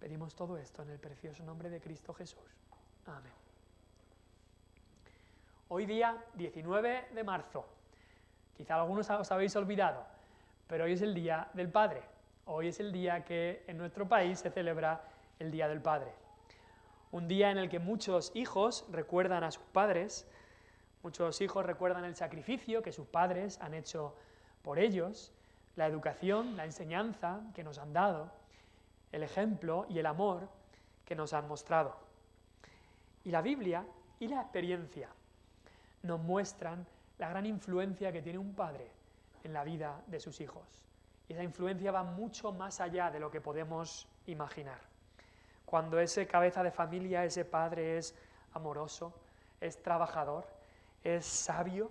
Pedimos todo esto en el precioso nombre de Cristo Jesús. Amén. Hoy día 19 de marzo, quizá algunos os habéis olvidado, pero hoy es el Día del Padre. Hoy es el día que en nuestro país se celebra el Día del Padre. Un día en el que muchos hijos recuerdan a sus padres, muchos hijos recuerdan el sacrificio que sus padres han hecho por ellos, la educación, la enseñanza que nos han dado, el ejemplo y el amor que nos han mostrado. Y la Biblia y la experiencia nos muestran la gran influencia que tiene un padre en la vida de sus hijos. Y esa influencia va mucho más allá de lo que podemos imaginar. Cuando ese cabeza de familia, ese padre es amoroso, es trabajador, es sabio,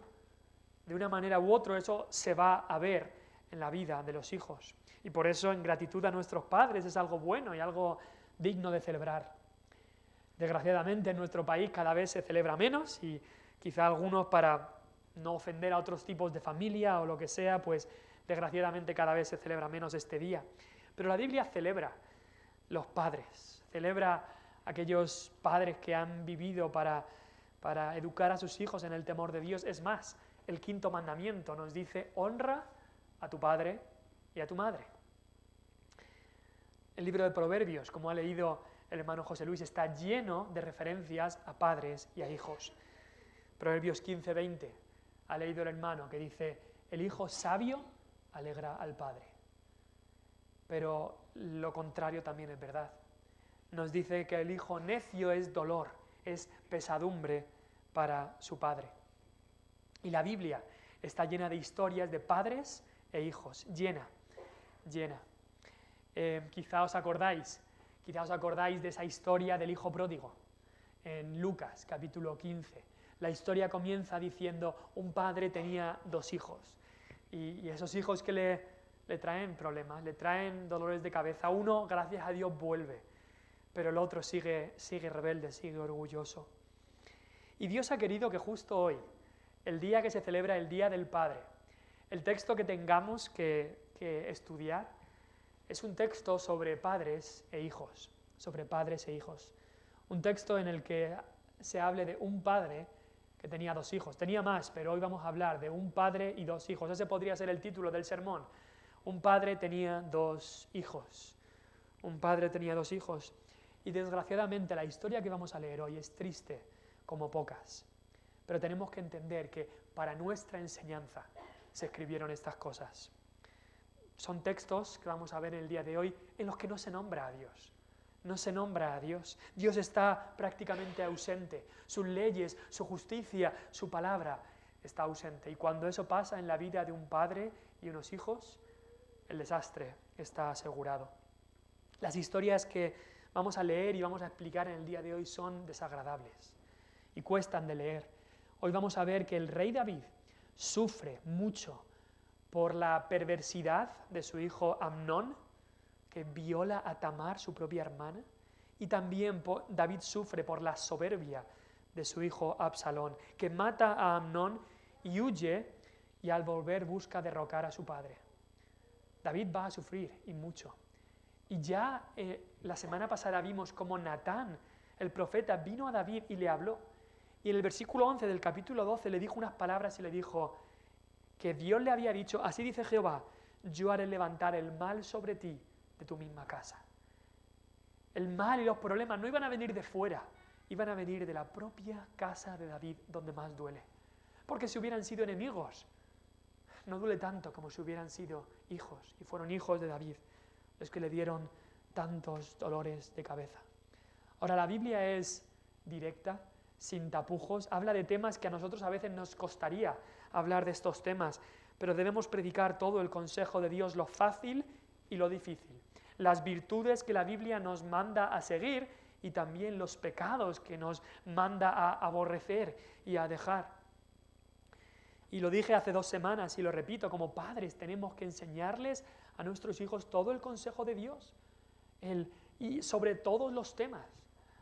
de una manera u otra eso se va a ver en la vida de los hijos. Y por eso en gratitud a nuestros padres es algo bueno y algo digno de celebrar. Desgraciadamente en nuestro país cada vez se celebra menos y quizá algunos, para no ofender a otros tipos de familia o lo que sea, pues desgraciadamente cada vez se celebra menos este día. Pero la Biblia celebra los padres, celebra aquellos padres que han vivido para educar a sus hijos en el temor de Dios. Es más, el quinto mandamiento nos dice: honra a tu padre y a tu madre. El libro de Proverbios, como ha leído el hermano José Luis, está lleno de referencias a padres y a hijos. Proverbios 15:20 ha leído el hermano, que dice: el hijo sabio alegra al padre. Pero lo contrario también es verdad. Nos dice que el hijo necio es dolor, es pesadumbre para su padre. Y la Biblia está llena de historias de padres e hijos, llena. Quizá os acordáis de esa historia del hijo pródigo en Lucas capítulo 15. La historia comienza diciendo: un padre tenía dos hijos, y esos hijos que le traen problemas, le traen dolores de cabeza. Uno, gracias a Dios, vuelve, pero el otro sigue rebelde, sigue orgulloso. Y Dios ha querido que justo hoy, el día que se celebra el Día del Padre, el texto que tengamos que estudiar es un texto sobre padres e hijos, Un texto en el que se hable de un padre que tenía dos hijos. Tenía más, pero hoy vamos a hablar de un padre y dos hijos. Ese podría ser el título del sermón. Un padre tenía dos hijos. Y desgraciadamente la historia que vamos a leer hoy es triste como pocas. Pero tenemos que entender que para nuestra enseñanza se escribieron estas cosas. Son textos que vamos a ver el día de hoy en los que no se nombra a Dios. Dios está prácticamente ausente. Sus leyes, su justicia, su palabra está ausente. Y cuando eso pasa en la vida de un padre y unos hijos, el desastre está asegurado. Las historias que vamos a leer y vamos a explicar en el día de hoy son desagradables y cuestan de leer. Hoy vamos a ver que el rey David sufre mucho por la perversidad de su hijo Amnón, que viola a Tamar, su propia hermana, y también David sufre por la soberbia de su hijo Absalón, que mata a Amnón y huye, y al volver busca derrocar a su padre. David va a sufrir, y mucho. Y ya la semana pasada vimos cómo Natán, el profeta, vino a David y le habló. Y en el versículo 11 del capítulo 12 le dijo unas palabras y le dijo que Dios le había dicho: así dice Jehová, yo haré levantar el mal sobre ti de tu misma casa. El mal y los problemas no iban a venir de fuera, iban a venir de la propia casa de David, donde más duele. Porque si hubieran sido enemigos, no duele tanto como si hubieran sido hijos, y fueron hijos de David los que le dieron tantos dolores de cabeza. Ahora, la Biblia es directa, sin tapujos, habla de temas que a nosotros a veces nos costaría hablar de estos temas, pero debemos predicar todo el consejo de Dios, lo fácil y lo difícil, las virtudes que la Biblia nos manda a seguir y también los pecados que nos manda a aborrecer y a dejar. Y lo dije hace 2 semanas y lo repito: como padres tenemos que enseñarles a nuestros hijos todo el consejo de Dios, y sobre todos los temas.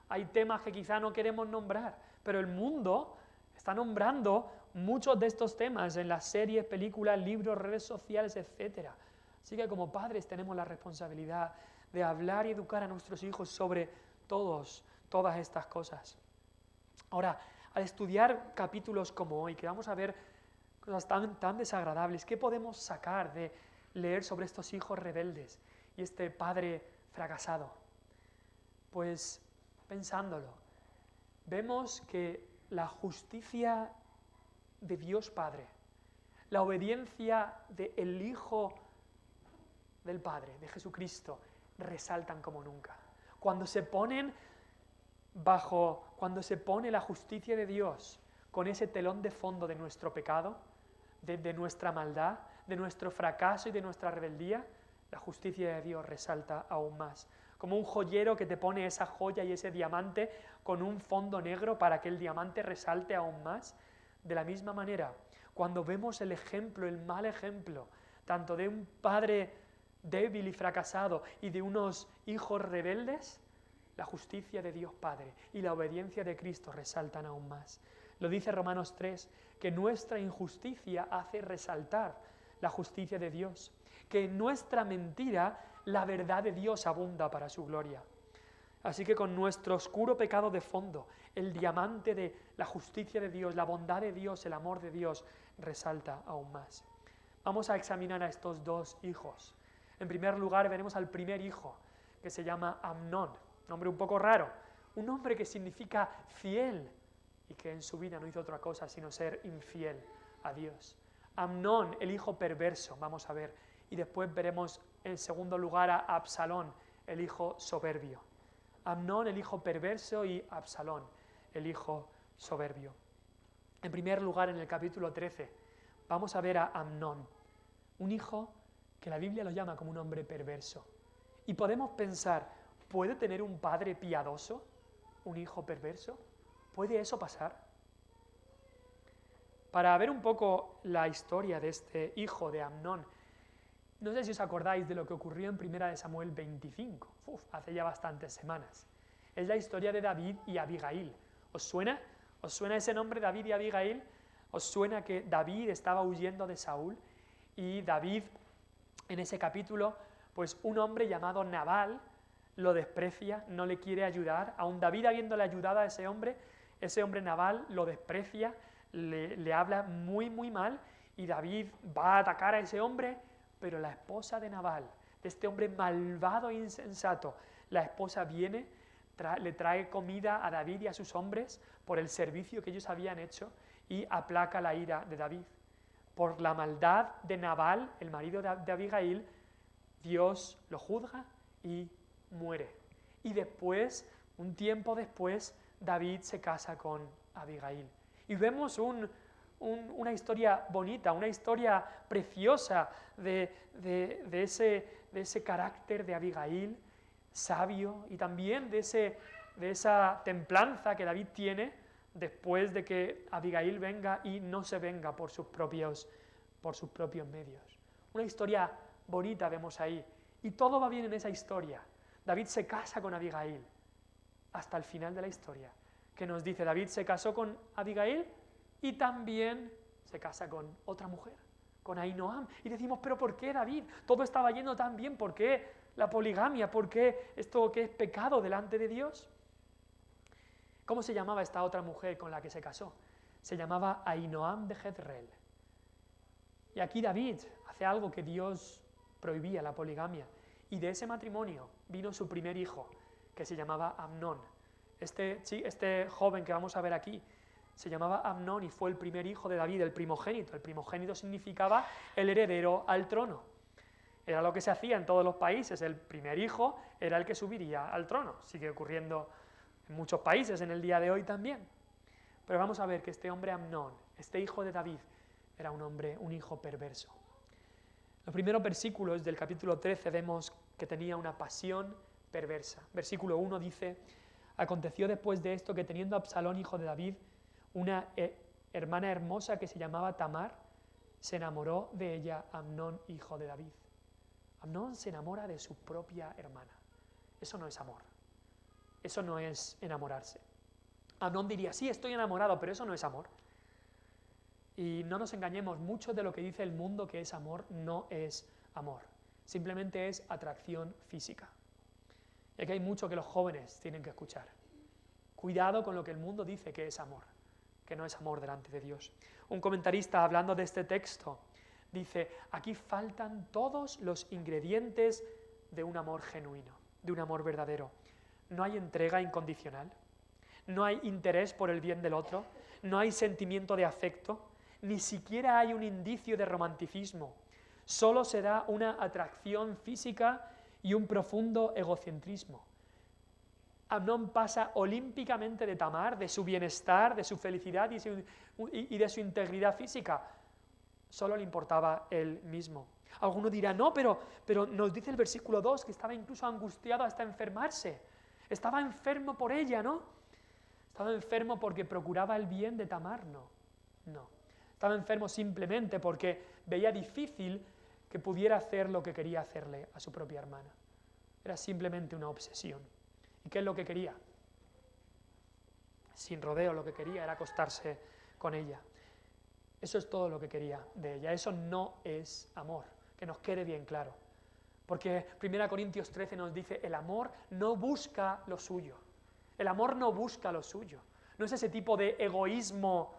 Hay temas que quizá no queremos nombrar, pero el mundo está nombrando muchos de estos temas en las series, películas, libros, redes sociales, etc. Así que como padres tenemos la responsabilidad de hablar y educar a nuestros hijos sobre todas estas cosas. Ahora, al estudiar capítulos como hoy, que vamos a ver cosas tan desagradables, ¿qué podemos sacar de leer sobre estos hijos rebeldes y este padre fracasado? Pues pensándolo, vemos que la justicia de Dios Padre, la obediencia del Hijo del Padre, de Jesucristo, resaltan como nunca. Cuando se pone la justicia de Dios con ese telón de fondo de nuestro pecado, de nuestra maldad, de nuestro fracaso y de nuestra rebeldía, la justicia de Dios resalta aún más. Como un joyero que te pone esa joya y ese diamante con un fondo negro para que el diamante resalte aún más. De la misma manera, cuando vemos el ejemplo, el mal ejemplo, tanto de un padre débil y fracasado y de unos hijos rebeldes, la justicia de Dios Padre y la obediencia de Cristo resaltan aún más. Lo dice Romanos 3, que nuestra injusticia hace resaltar la justicia de Dios, que en nuestra mentira la verdad de Dios abunda para su gloria. Así que con nuestro oscuro pecado de fondo, el diamante de la justicia de Dios, la bondad de Dios, el amor de Dios, resalta aún más. Vamos a examinar a estos dos hijos. En primer lugar, veremos al primer hijo, que se llama Amnón, nombre un poco raro, un nombre que significa fiel y que en su vida no hizo otra cosa sino ser infiel a Dios. Amnón, el hijo perverso, vamos a ver, y después veremos en segundo lugar a Absalón, el hijo soberbio. Amnón, el hijo perverso, y Absalón, el hijo soberbio. En primer lugar, en el capítulo 13, vamos a ver a Amnón, un hijo que la Biblia lo llama como un hombre perverso. Y podemos pensar, ¿puede tener un padre piadoso un hijo perverso? ¿Puede eso pasar? Para ver un poco la historia de este hijo de Amnón, no sé si os acordáis de lo que ocurrió en 1 Samuel 25, hace ya bastantes semanas. Es la historia de David y Abigail. ¿Os suena? ¿Os suena ese nombre, David y Abigail? ¿Os suena que David estaba huyendo de Saúl? Y David, en ese capítulo, pues un hombre llamado Nabal lo desprecia, no le quiere ayudar. Aun David habiéndole ayudado a ese hombre Nabal lo desprecia, le habla muy mal, y David va a atacar a ese hombre, pero la esposa de Nabal, de este hombre malvado e insensato, la esposa viene, le trae comida a David y a sus hombres por el servicio que ellos habían hecho y aplaca la ira de David. Por la maldad de Nabal, el marido de Abigail, Dios lo juzga y muere. Y después, un tiempo después, David se casa con Abigail. Y vemos una historia bonita, una historia preciosa de ese carácter de Abigail, sabio, y también de esa templanza que David tiene después de que Abigail venga y no se venga por sus propios medios. Una historia bonita vemos ahí, y todo va bien en esa historia. David se casa con Abigail hasta el final de la historia, que nos dice: David se casó con Abigail y también se casa con otra mujer, con Ahinoam. Y decimos, ¿pero por qué, David? Todo estaba yendo tan bien, ¿por qué la poligamia? ¿Por qué esto que es pecado delante de Dios? ¿Cómo se llamaba esta otra mujer con la que se casó? Se llamaba Ahinoam de Jezreel. Y aquí David hace algo que Dios prohibía, la poligamia. Y de ese matrimonio vino su primer hijo, que se llamaba Amnón. Este joven que vamos a ver aquí se llamaba Amnón y fue el primer hijo de David, el primogénito. El primogénito significaba el heredero al trono. Era lo que se hacía en todos los países. El primer hijo era el que subiría al trono. Sigue ocurriendo en muchos países en el día de hoy también. Pero vamos a ver que este hombre Amnón, este hijo de David, era un hijo perverso. Los primeros versículos del capítulo 13 vemos que tenía una pasión perversa. Versículo 1 dice: aconteció después de esto que, teniendo Absalón, hijo de David, una hermana hermosa que se llamaba Tamar, se enamoró de ella Amnón, hijo de David. Amnón se enamora de su propia hermana. Eso no es amor. Eso no es enamorarse. Amnón diría: sí, estoy enamorado, pero eso no es amor. Y no nos engañemos, mucho de lo que dice el mundo que es amor no es amor. Simplemente es atracción física. Es que hay mucho que los jóvenes tienen que escuchar. Cuidado con lo que el mundo dice que es amor, que no es amor delante de Dios. Un comentarista, hablando de este texto, dice, aquí faltan todos los ingredientes de un amor genuino, de un amor verdadero. No hay entrega incondicional, no hay interés por el bien del otro, no hay sentimiento de afecto, ni siquiera hay un indicio de romanticismo. Solo se da una atracción física y un profundo egocentrismo. Amnón pasa olímpicamente de Tamar, de su bienestar, de su felicidad y de su integridad física. Solo le importaba él mismo. Alguno dirá, no, pero nos dice el versículo 2 que estaba incluso angustiado hasta enfermarse. Estaba enfermo por ella, ¿no? Estaba enfermo porque procuraba el bien de Tamar, no. Estaba enfermo simplemente porque veía difícil que pudiera hacer lo que quería hacerle a su propia hermana. Era simplemente una obsesión. ¿Y qué es lo que quería? Sin rodeo, lo que quería era acostarse con ella. Eso es todo lo que quería de ella. Eso no es amor, que nos quede bien claro. Porque 1 Corintios 13 nos dice, el amor no busca lo suyo. El amor no busca lo suyo. No es ese tipo de egoísmo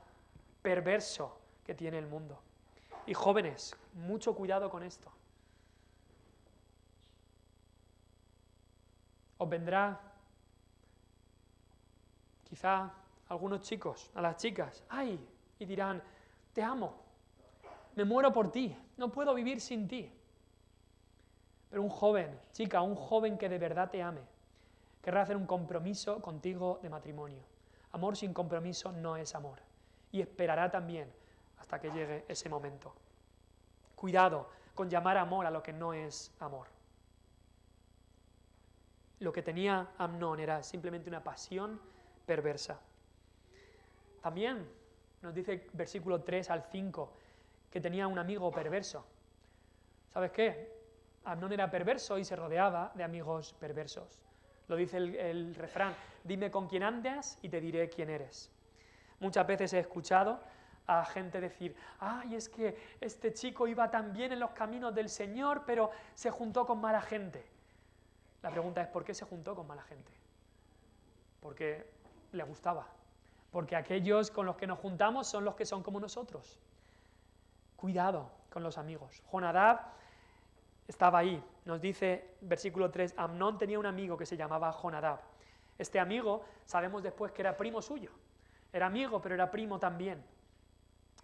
perverso que tiene el mundo. Y jóvenes, mucho cuidado con esto. Os vendrá quizá algunos chicos, a las chicas, ¡ay! Y dirán, te amo, me muero por ti, no puedo vivir sin ti. Pero un joven, chica, un joven que de verdad te ame, querrá hacer un compromiso contigo de matrimonio. Amor sin compromiso no es amor. Y esperará también hasta que llegue ese momento. Cuidado con llamar amor a lo que no es amor. Lo que tenía Amnón era simplemente una pasión perversa. También nos dice versículo 3 al 5 que tenía un amigo perverso. ¿Sabes qué? Amnón era perverso y se rodeaba de amigos perversos. Lo dice el refrán, dime con quién andas y te diré quién eres. Muchas veces he escuchado a gente decir, ay, es que este chico iba tan bien en los caminos del Señor, pero se juntó con mala gente. La pregunta es, ¿por qué se juntó con mala gente? Porque le gustaba. Porque aquellos con los que nos juntamos son los que son como nosotros. Cuidado con los amigos. Jonadab estaba ahí. Nos dice, versículo 3, Amnón tenía un amigo que se llamaba Jonadab. Este amigo, sabemos después que era primo suyo. Era amigo, pero era primo también.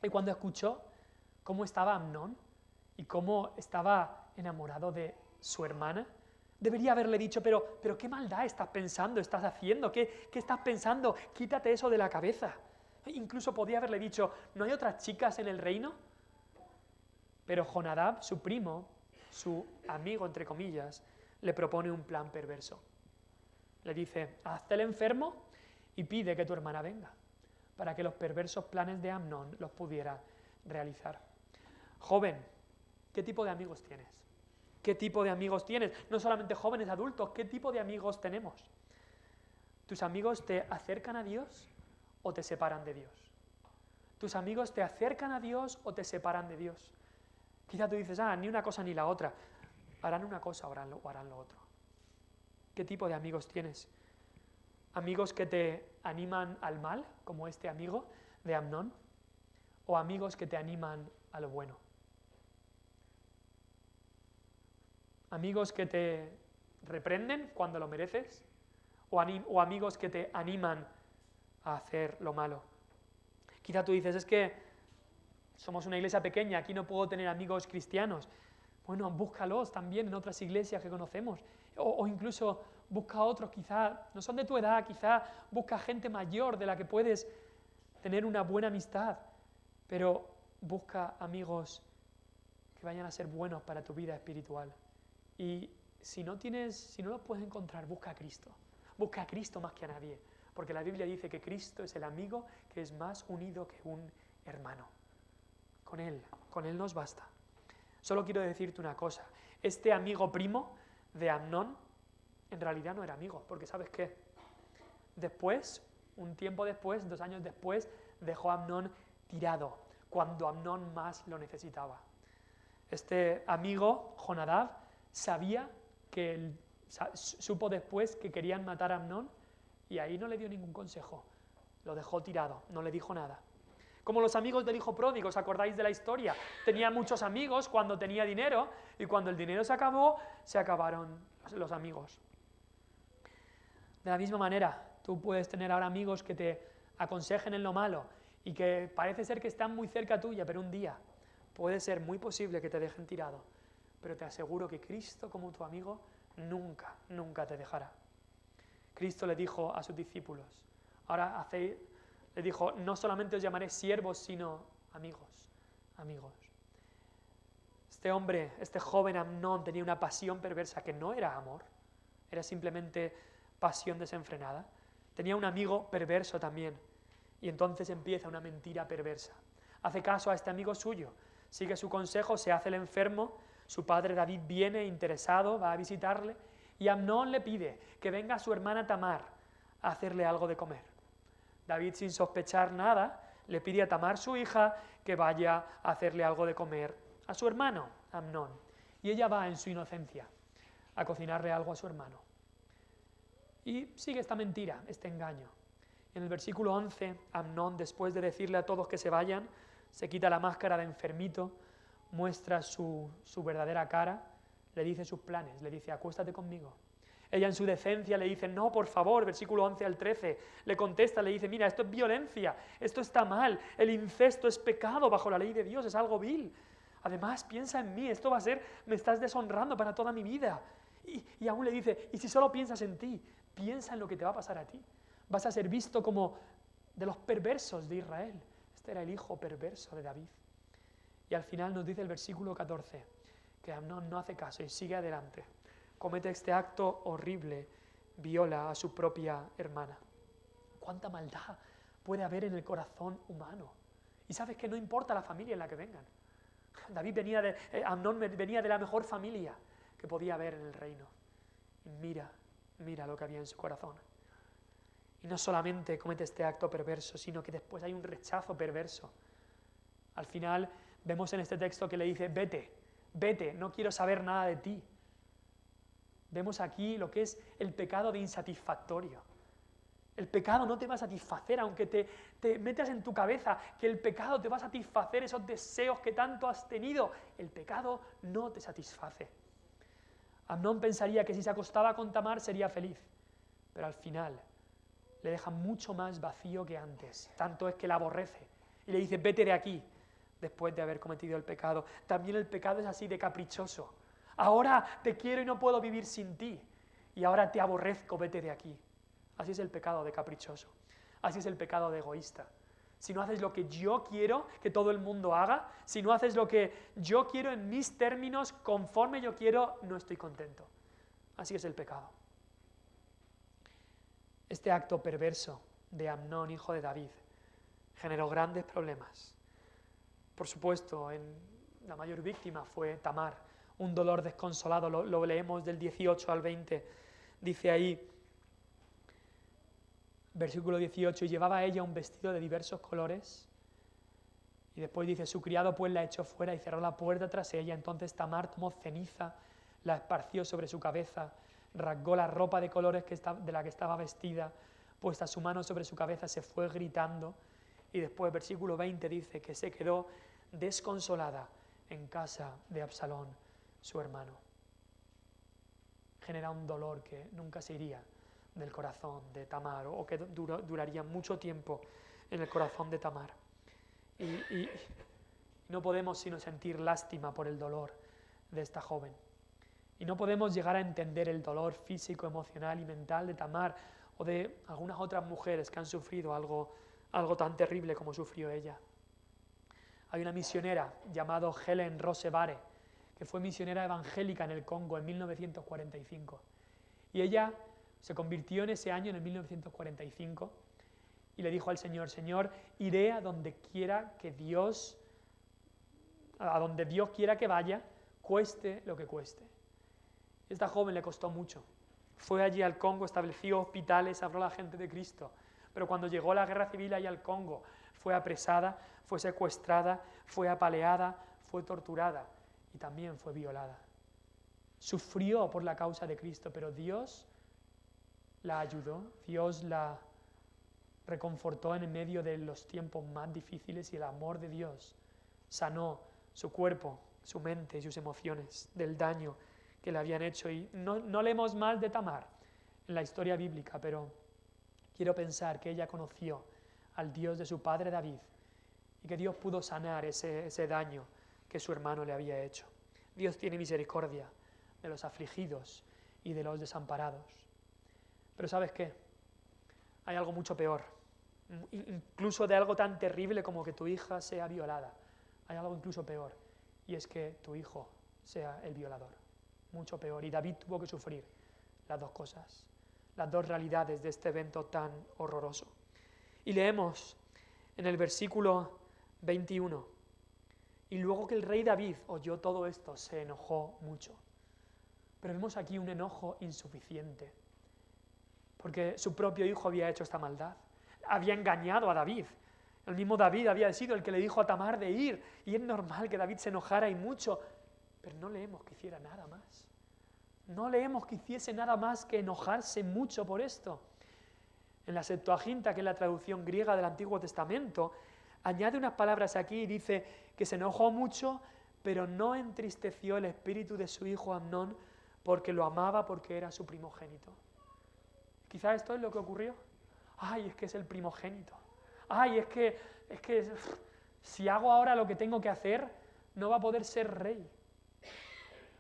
Y cuando escuchó cómo estaba Amnón y cómo estaba enamorado de su hermana, debería haberle dicho, pero ¿qué maldad estás pensando, estás haciendo? ¿Qué estás pensando? Quítate eso de la cabeza. Incluso podía haberle dicho, ¿no hay otras chicas en el reino? Pero Jonadab, su primo, su amigo, entre comillas, le propone un plan perverso. Le dice, hazte el enfermo y pide que tu hermana venga, para que los perversos planes de Amnón los pudiera realizar. Joven, ¿qué tipo de amigos tienes? ¿Qué tipo de amigos tienes? No solamente jóvenes, adultos, ¿qué tipo de amigos tenemos? ¿Tus amigos te acercan a Dios o te separan de Dios? ¿Tus amigos te acercan a Dios o te separan de Dios? Quizá tú dices, ni una cosa ni la otra. Harán una cosa o harán lo otro. ¿Qué tipo de amigos tienes? ¿Amigos que te animan al mal, como este amigo de Amnón? ¿O amigos que te animan a lo bueno? ¿Amigos que te reprenden cuando lo mereces? ¿O amigos que te animan a hacer lo malo? Quizá tú dices, es que somos una iglesia pequeña, aquí no puedo tener amigos cristianos. Bueno, búscalos también en otras iglesias que conocemos. O incluso busca otros, quizá no son de tu edad, quizá busca gente mayor de la que puedes tener una buena amistad. Pero busca amigos que vayan a ser buenos para tu vida espiritual. Y si no los puedes encontrar, busca a Cristo. Busca a Cristo más que a nadie. Porque la Biblia dice que Cristo es el amigo que es más unido que un hermano. Con Él nos basta. Solo quiero decirte una cosa. Este amigo primo de Amnón, en realidad no era amigo. Porque ¿sabes qué? Después, un tiempo después, 2 años después, dejó a Amnón tirado. Cuando Amnón más lo necesitaba. Este amigo, Jonadab, sabía que supo después que querían matar a Amnón y ahí no le dio ningún consejo. Lo dejó tirado, no le dijo nada. Como los amigos del hijo pródigo, ¿os acordáis de la historia? Tenía muchos amigos cuando tenía dinero y cuando el dinero se acabó, se acabaron los amigos. De la misma manera, tú puedes tener ahora amigos que te aconsejen en lo malo y que parece ser que están muy cerca tuya, pero un día puede ser muy posible que te dejen tirado. Pero te aseguro que Cristo como tu amigo nunca, nunca te dejará. Cristo le dijo a sus discípulos, le dijo, no solamente os llamaré siervos, sino amigos, amigos. Este hombre, este joven Amnón tenía una pasión perversa que no era amor, era simplemente pasión desenfrenada. Tenía un amigo perverso también y entonces empieza una mentira perversa. Hace caso a este amigo suyo, sigue su consejo, se hace el enfermo, su padre David viene interesado, va a visitarle y Amnón le pide que venga a su hermana Tamar a hacerle algo de comer. David, sin sospechar nada, le pide a Tamar, su hija, que vaya a hacerle algo de comer a su hermano, Amnón. Y ella va en su inocencia a cocinarle algo a su hermano. Y sigue esta mentira, este engaño. En el versículo 11, Amnón, después de decirle a todos que se vayan, se quita la máscara de enfermito, muestra su verdadera cara, le dice sus planes, le dice, acuéstate conmigo. Ella en su decencia le dice, no, por favor, versículo 11 al 13, le contesta, le dice, mira, esto es violencia, esto está mal, el incesto es pecado bajo la ley de Dios, es algo vil. Además, piensa en mí, esto va a ser, me estás deshonrando para toda mi vida. Y aún le dice, y si solo piensas en ti, piensa en lo que te va a pasar a ti. Vas a ser visto como de los perversos de Israel. Este era el hijo perverso de David. Y al final nos dice el versículo 14, que Amnón no hace caso y sigue adelante. Comete este acto horrible, viola a su propia hermana. ¿Cuánta maldad puede haber en el corazón humano? Y sabes que no importa la familia en la que vengan. Amnón venía de la mejor familia que podía haber en el reino. Y mira lo que había en su corazón. Y no solamente comete este acto perverso, sino que después hay un rechazo perverso. Al final vemos en este texto que le dice, vete, no quiero saber nada de ti. Vemos aquí lo que es el pecado de insatisfactorio. El pecado no te va a satisfacer, aunque te metas en tu cabeza que el pecado te va a satisfacer esos deseos que tanto has tenido. El pecado no te satisface. Amnón pensaría que si se acostaba con Tamar sería feliz, pero al final le deja mucho más vacío que antes. Tanto es que la aborrece y le dice, vete de aquí, después de haber cometido el pecado. También el pecado es así de caprichoso. Ahora te quiero y no puedo vivir sin ti. Y ahora te aborrezco, vete de aquí. Así es el pecado de caprichoso. Así es el pecado de egoísta. Si no haces lo que yo quiero que todo el mundo haga, si no haces lo que yo quiero en mis términos, conforme yo quiero, no estoy contento. Así es el pecado. Este acto perverso de Amnón, hijo de David, generó grandes problemas. Por supuesto, la mayor víctima fue Tamar, un dolor desconsolado, lo leemos del 18 al 20, dice ahí, versículo 18, y llevaba ella un vestido de diversos colores, y después dice, su criado pues la echó fuera y cerró la puerta tras ella, entonces Tamar tomó ceniza, la esparció sobre su cabeza, rasgó la ropa de colores de la que estaba vestida, puesta su mano sobre su cabeza, se fue gritando, y después versículo 20 dice que se quedó desconsolada en casa de Absalón, su hermano. Genera un dolor que nunca se iría del corazón de Tamar, o que duraría mucho tiempo en el corazón de Tamar. Y no podemos sino sentir lástima por el dolor de esta joven. Y no podemos llegar a entender el dolor físico, emocional y mental de Tamar o de algunas otras mujeres que han sufrido algo tan terrible como sufrió ella. Hay una misionera llamada Helen Rosevare, que fue misionera evangélica en el Congo en 1945. Y ella se convirtió en ese año, en el 1945, y le dijo al Señor, Señor, iré a donde Dios quiera que vaya, cueste lo que cueste. Esta joven le costó mucho. Fue allí al Congo, estableció hospitales, habló a la gente de Cristo. Pero cuando llegó la guerra civil allá al Congo, fue apresada, fue secuestrada, fue apaleada, fue torturada y también fue violada. sufrió por la causa de Cristo, pero Dios la ayudó, Dios la reconfortó en medio de los tiempos más difíciles y el amor de Dios sanó su cuerpo, su mente y sus emociones del daño que le habían hecho. Y no leemos más de Tamar en la historia bíblica, pero quiero pensar que ella conoció al Dios de su padre David y que Dios pudo sanar ese daño que su hermano le había hecho. Dios tiene misericordia de los afligidos y de los desamparados. Pero ¿sabes qué? Hay algo mucho peor, incluso de algo tan terrible como que tu hija sea violada. Hay algo incluso peor, y es que tu hijo sea el violador. Mucho peor. Y David tuvo que sufrir las dos cosas, las dos realidades de este evento tan horroroso. Y leemos en el versículo 21, y luego que el rey David oyó todo esto, se enojó mucho. Pero vemos aquí un enojo insuficiente, porque su propio hijo había hecho esta maldad, había engañado a David. El mismo David había sido el que le dijo a Tamar de ir, y es normal que David se enojara y mucho, pero no leemos que hiciera nada más. No leemos que hiciese nada más que enojarse mucho por esto. En la Septuaginta, que es la traducción griega del Antiguo Testamento, añade unas palabras aquí y dice que se enojó mucho, pero no entristeció el espíritu de su hijo Amnón porque lo amaba, porque era su primogénito. Quizá esto es lo que ocurrió. Ay, es que es el primogénito. Ay, es que si hago ahora lo que tengo que hacer, no va a poder ser rey.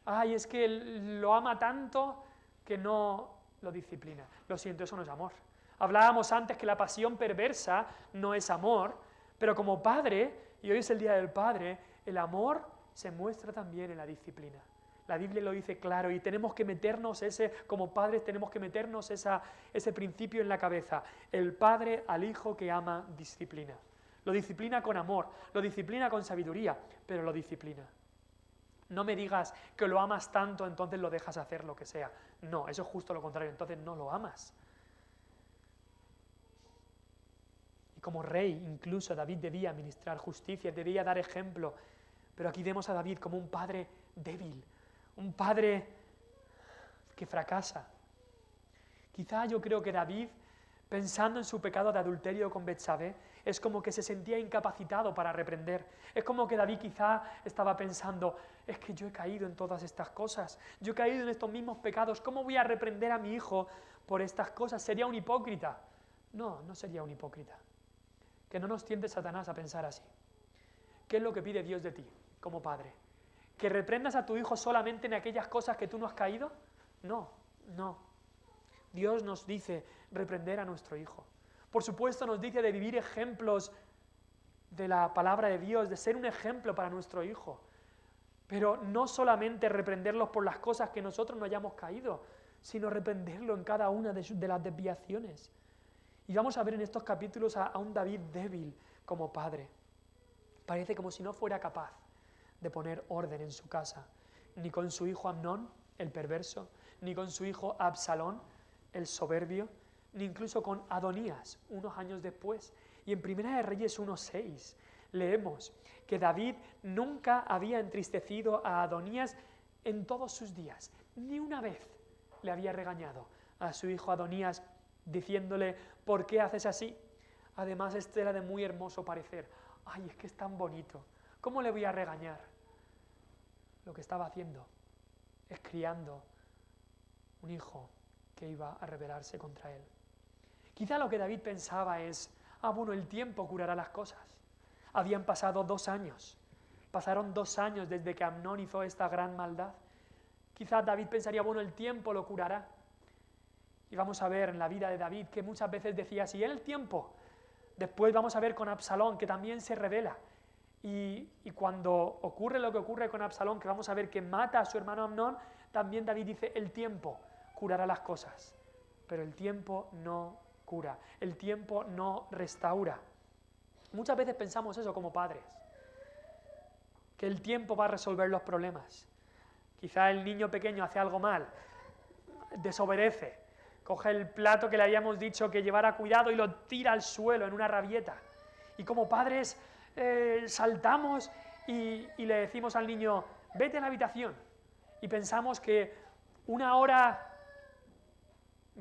Ay, es que lo ama tanto que no lo disciplina. Lo siento, eso no es amor. Hablábamos antes que la pasión perversa no es amor, pero como padre, y hoy es el Día del Padre, el amor se muestra también en la disciplina. La Biblia lo dice claro y tenemos que meternos como padres tenemos que meternos ese principio en la cabeza. El padre al hijo que ama disciplina. Lo disciplina con amor, lo disciplina con sabiduría, pero lo disciplina. No me digas que lo amas tanto, entonces lo dejas hacer lo que sea. No, eso es justo lo contrario, entonces no lo amas. Y como rey, incluso David debía administrar justicia, debía dar ejemplo, pero aquí vemos a David como un padre débil, un padre que fracasa. Quizá yo creo que David, pensando en su pecado de adulterio con Betsabé, es como que se sentía incapacitado para reprender. Es como que David quizá estaba pensando, es que yo he caído en todas estas cosas, yo he caído en estos mismos pecados, ¿cómo voy a reprender a mi hijo por estas cosas? ¿Sería un hipócrita? No, no sería un hipócrita. Que no nos tiente Satanás a pensar así. ¿Qué es lo que pide Dios de ti como padre? ¿Que reprendas a tu hijo solamente en aquellas cosas que tú no has caído? No, no. Dios nos dice reprender a nuestro hijo. Por supuesto nos dice de vivir ejemplos de la palabra de Dios, de ser un ejemplo para nuestro hijo. Pero no solamente reprenderlos por las cosas que nosotros no hayamos caído, sino reprenderlo en cada una de las desviaciones. Y vamos a ver en estos capítulos a un David débil como padre. Parece como si no fuera capaz de poner orden en su casa, ni con su hijo Amnón, el perverso, ni con su hijo Absalón, el soberbio, ni incluso con Adonías, unos años después. Y en Primera de Reyes 1:6 leemos que David nunca había entristecido a Adonías en todos sus días, ni una vez le había regañado a su hijo Adonías diciéndole, ¿por qué haces así? Además, este era de muy hermoso parecer. Ay, es que es tan bonito. ¿Cómo le voy a regañar? Lo que estaba haciendo es criando un hijo que iba a rebelarse contra él. Quizá lo que David pensaba es, bueno, el tiempo curará las cosas. Habían pasado 2 años. Pasaron 2 años desde que Amnón hizo esta gran maldad. Quizá David pensaría, bueno, el tiempo lo curará. Y vamos a ver en la vida de David que muchas veces decía, si el tiempo. Después vamos a ver con Absalón, que también se rebela. Y cuando ocurre lo que ocurre con Absalón, que vamos a ver que mata a su hermano Amnón, también David dice, el tiempo curará las cosas. Pero el tiempo no cura, el tiempo no restaura. Muchas veces pensamos eso como padres, que el tiempo va a resolver los problemas. Quizá el niño pequeño hace algo mal, desobedece, coge el plato que le habíamos dicho que llevara cuidado y lo tira al suelo en una rabieta. Y como padres saltamos y le decimos al niño, vete a la habitación. Y pensamos que una hora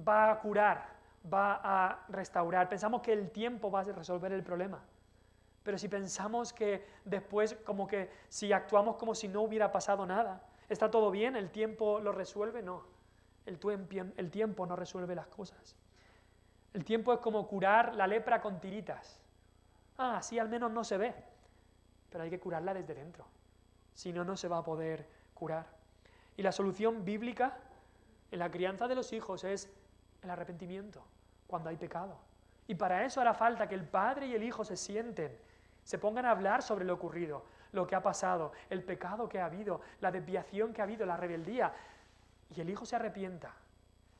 va a curar, va a restaurar. Pensamos que el tiempo va a resolver el problema. Pero si pensamos que después, como que si actuamos como si no hubiera pasado nada, ¿está todo bien? ¿El tiempo lo resuelve? No. El tiempo no resuelve las cosas. El tiempo es como curar la lepra con tiritas. Así al menos no se ve. Pero hay que curarla desde dentro. Si no, no se va a poder curar. Y la solución bíblica en la crianza de los hijos es el arrepentimiento, cuando hay pecado. Y para eso hará falta que el padre y el hijo se sienten, se pongan a hablar sobre lo ocurrido, lo que ha pasado, el pecado que ha habido, la desviación que ha habido, la rebeldía. Y el hijo se arrepienta.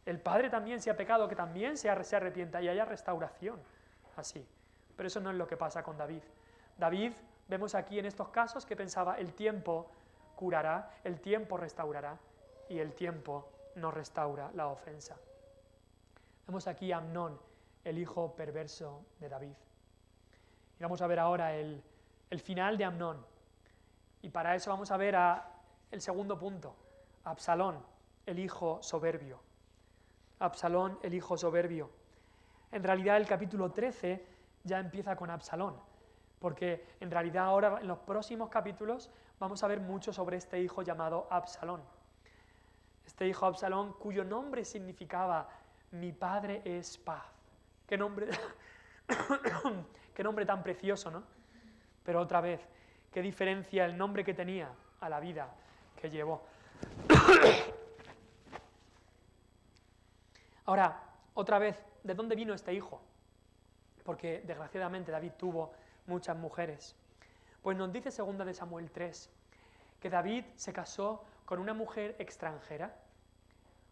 El padre también, si ha pecado, que también se arrepienta y haya restauración. Así. Pero eso no es lo que pasa con David. David, vemos aquí en estos casos que pensaba, el tiempo curará, el tiempo restaurará, y el tiempo no restaura la ofensa. Vemos aquí a Amnón, el hijo perverso de David. Y vamos a ver ahora el final de Amnón. Y para eso vamos a ver el segundo punto, Absalón, el hijo soberbio. Absalón, el hijo soberbio. En realidad el capítulo 13 ya empieza con Absalón, porque en realidad ahora en los próximos capítulos vamos a ver mucho sobre este hijo llamado Absalón. Este hijo Absalón, cuyo nombre significaba mi padre es paz. Qué nombre, qué nombre tan precioso, ¿no? Pero otra vez, qué diferencia el nombre que tenía a la vida que llevó. Ahora, otra vez, ¿de dónde vino este hijo? Porque desgraciadamente David tuvo muchas mujeres. Pues nos dice 2 de Samuel 3, que David se casó con una mujer extranjera,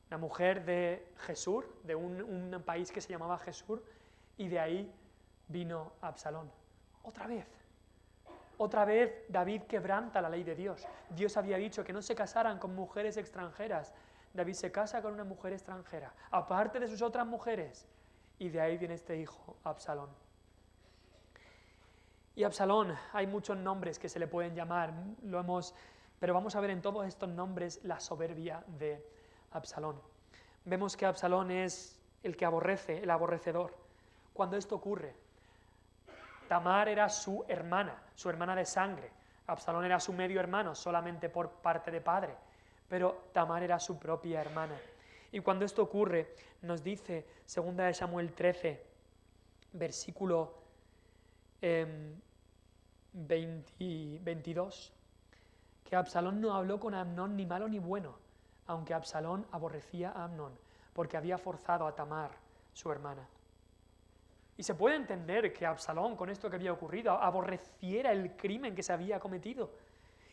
una mujer de Jesur, de un país que se llamaba Jesur, y de ahí vino Absalón. Otra vez David quebranta la ley de Dios. Dios había dicho que no se casaran con mujeres extranjeras. David se casa con una mujer extranjera, aparte de sus otras mujeres, y de ahí viene este hijo, Absalón. Y Absalón, hay muchos nombres que se le pueden llamar, pero vamos a ver en todos estos nombres la soberbia de Absalón. Vemos que Absalón es el que aborrece, el aborrecedor. Cuando esto ocurre, Tamar era su hermana de sangre. Absalón era su medio hermano, solamente por parte de padre, pero Tamar era su propia hermana. Y cuando esto ocurre, nos dice 2 de Samuel 13, versículo 22, que Absalón no habló con Amnón ni malo ni bueno, aunque Absalón aborrecía a Amnón, porque había forzado a Tamar, su hermana. Y se puede entender que Absalón, con esto que había ocurrido, aborreciera el crimen que se había cometido.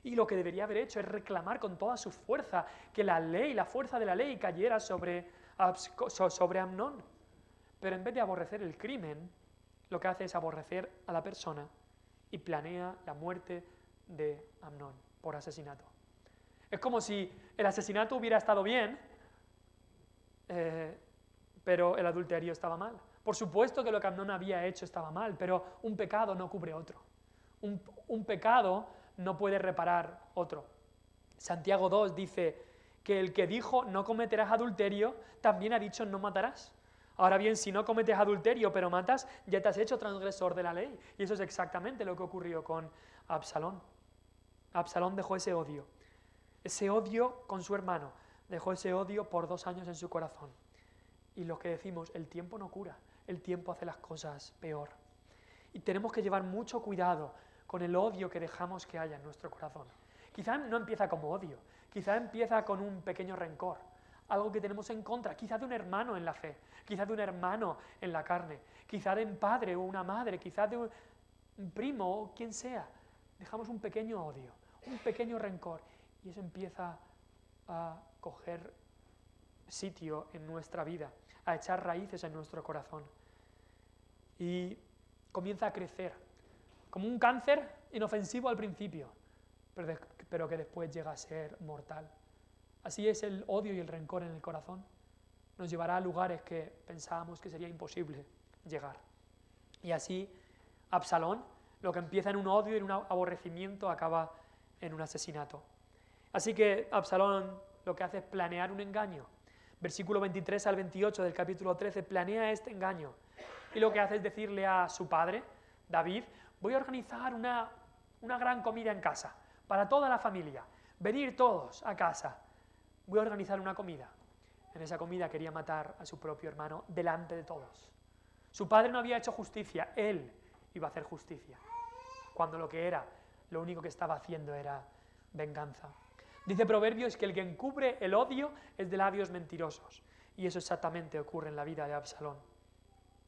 Y lo que debería haber hecho es reclamar con toda su fuerza que la ley, la fuerza de la ley cayera sobre Amnón. Pero en vez de aborrecer el crimen, lo que hace es aborrecer a la persona y planea la muerte de Amnón por asesinato. Es como si el asesinato hubiera estado bien, pero el adulterio estaba mal. Por supuesto que lo que Amnón había hecho estaba mal, pero un pecado no cubre otro. Un pecado no puede reparar otro. Santiago 2 dice que el que dijo no cometerás adulterio, también ha dicho no matarás. Ahora bien, si no cometes adulterio pero matas, ya te has hecho transgresor de la ley. Y eso es exactamente lo que ocurrió con Absalón. Absalón dejó ese odio con su hermano, dejó ese odio por 2 años en su corazón. Y lo que decimos, el tiempo no cura, el tiempo hace las cosas peor. Y tenemos que llevar mucho cuidado con el odio que dejamos que haya en nuestro corazón. Quizá no empieza como odio, quizá empieza con un pequeño rencor, algo que tenemos en contra, quizá de un hermano en la fe, quizá de un hermano en la carne, quizá de un padre o una madre, quizá de un primo o quien sea. Dejamos un pequeño odio, un pequeño rencor, y eso empieza a coger sitio en nuestra vida, a echar raíces en nuestro corazón. Y comienza a crecer, como un cáncer inofensivo al principio, pero que después llega a ser mortal. Así es el odio y el rencor en el corazón. Nos llevará a lugares que pensábamos que sería imposible llegar. Y así, Absalón, lo que empieza en un odio y en un aborrecimiento, acaba en un asesinato. Así que Absalón lo que hace es planear un engaño. Versículo 23 al 28 del capítulo 13, planea este engaño. Y lo que hace es decirle a su padre, David, voy a organizar una gran comida en casa, para toda la familia. Venir todos a casa. Voy a organizar una comida. En esa comida quería matar a su propio hermano delante de todos. Su padre no había hecho justicia, él iba a hacer justicia. Cuando lo único que estaba haciendo era venganza. Dice Proverbios que el que encubre el odio es de labios mentirosos. Y eso exactamente ocurre en la vida de Absalón.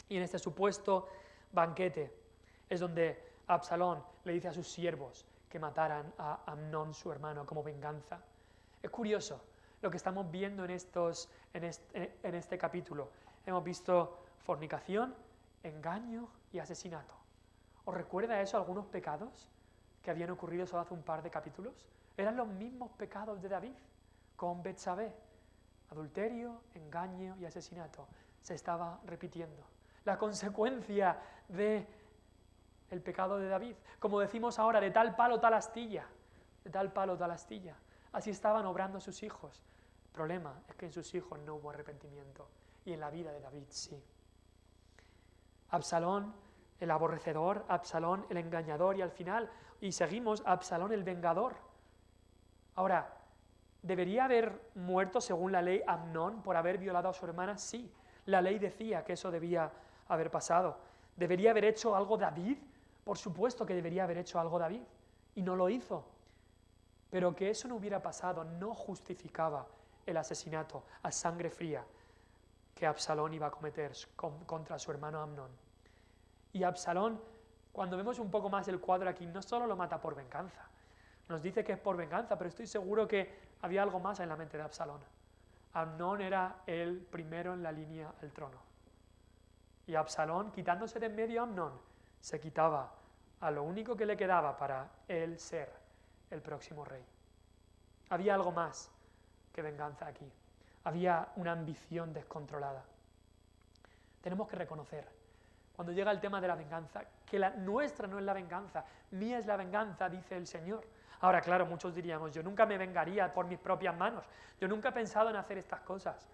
Y en este supuesto banquete es donde Absalón le dice a sus siervos que mataran a Amnón, su hermano, como venganza. Es curioso lo que estamos viendo en este capítulo. Hemos visto fornicación, engaño y asesinato. ¿Os recuerda eso algunos pecados que habían ocurrido solo hace un par de capítulos? Eran los mismos pecados de David con Betsabé. Adulterio, engaño y asesinato. Se estaba repitiendo. La consecuencia del pecado de David. Como decimos ahora, de tal palo, tal astilla. De tal palo, tal astilla. Así estaban obrando sus hijos. El problema es que en sus hijos no hubo arrepentimiento. Y en la vida de David sí. Absalón, el aborrecedor, Absalón, el engañador, y al final, y seguimos, Absalón, el vengador. Ahora, ¿debería haber muerto según la ley Amnón por haber violado a su hermana? Sí, la ley decía que eso debía haber pasado. ¿Debería haber hecho algo David? Por supuesto que debería haber hecho algo David, y no lo hizo. Pero que eso no hubiera pasado no justificaba el asesinato a sangre fría que Absalón iba a cometer contra su hermano Amnón. Y Absalón, cuando vemos un poco más el cuadro aquí, no solo lo mata por venganza, nos dice que es por venganza, pero estoy seguro que había algo más en la mente de Absalón. Amnón era el primero en la línea al trono. Y Absalón, quitándose de en medio a Amnón, se quitaba a lo único que le quedaba para él ser el próximo rey. Había algo más que venganza aquí. Había una ambición descontrolada. Tenemos que reconocer, cuando llega el tema de la venganza, que la nuestra no es la venganza, mía es la venganza, dice el Señor. Ahora, claro, muchos diríamos, yo nunca me vengaría por mis propias manos, yo nunca he pensado en hacer estas cosas,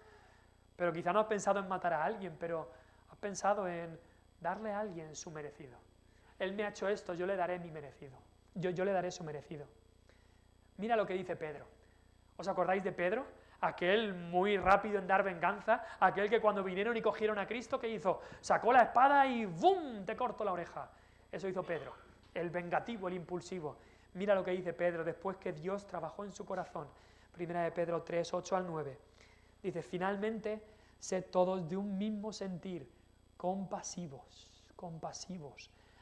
pero quizá no has pensado en matar a alguien, pero has pensado en darle a alguien su merecido. Él me ha hecho esto, yo le daré mi merecido, yo le daré su merecido. Mira lo que dice Pedro. ¿Os acordáis de Pedro? Aquel muy rápido en dar venganza, aquel que cuando vinieron y cogieron a Cristo, ¿qué hizo? Sacó la espada y ¡bum!, te cortó la oreja. Eso hizo Pedro, el vengativo, el impulsivo. Mira lo que dice Pedro después que Dios trabajó en su corazón. Primera de Pedro 3, 8 al 9. Dice, finalmente, sed todos de un mismo sentir, compasivos,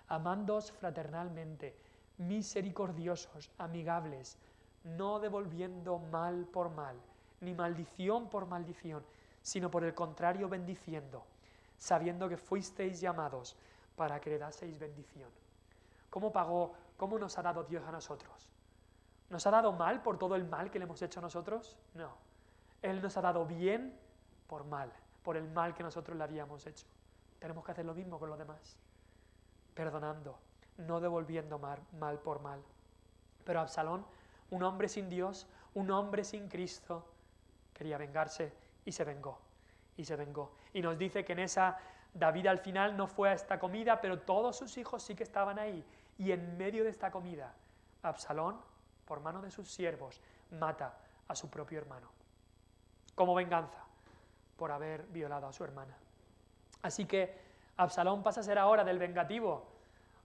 amándoos fraternalmente, misericordiosos, amigables, no devolviendo mal por mal, ni maldición por maldición, sino por el contrario bendiciendo, sabiendo que fuisteis llamados para que le daseis bendición. ¿Cómo nos ha dado Dios a nosotros? ¿Nos ha dado mal por todo el mal que le hemos hecho a nosotros? No. Él nos ha dado bien por mal, por el mal que nosotros le habíamos hecho. Tenemos que hacer lo mismo con los demás, perdonando, no devolviendo mal por mal. Pero Absalón, un hombre sin Dios, un hombre sin Cristo, quería vengarse y se vengó. Y nos dice que en esa David al final no fue a esta comida, pero todos sus hijos sí que estaban ahí. Y en medio de esta comida, Absalón, por mano de sus siervos, mata a su propio hermano. Como venganza por haber violado a su hermana. Así que Absalón pasa a ser ahora del vengativo